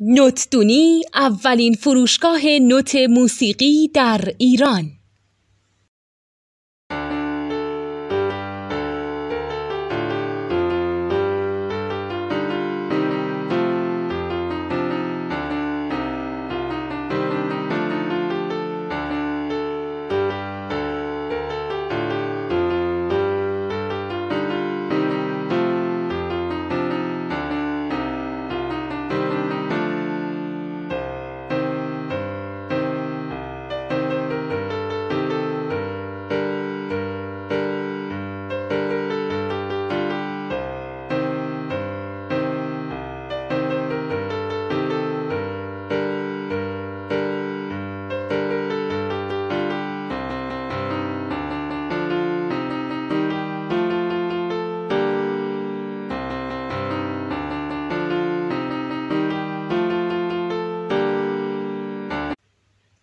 نوتدونی اولین فروشگاه نوت موسیقی در ایران.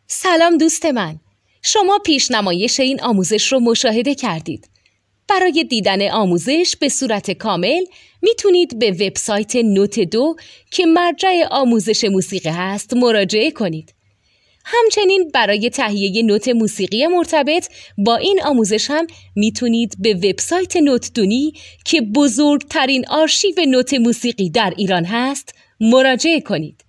سلام دوست من، شما پیشنمایش این آموزش رو مشاهده کردید. برای دیدن آموزش به صورت کامل میتونید به وبسایت نوت 2 که مرجع آموزش موسیقی هست مراجعه کنید. همچنین برای تهیه نوت موسیقی مرتبط با این آموزش هم میتونید به وبسایت نوتدونی که بزرگترین آرشیو نوت موسیقی در ایران هست مراجعه کنید.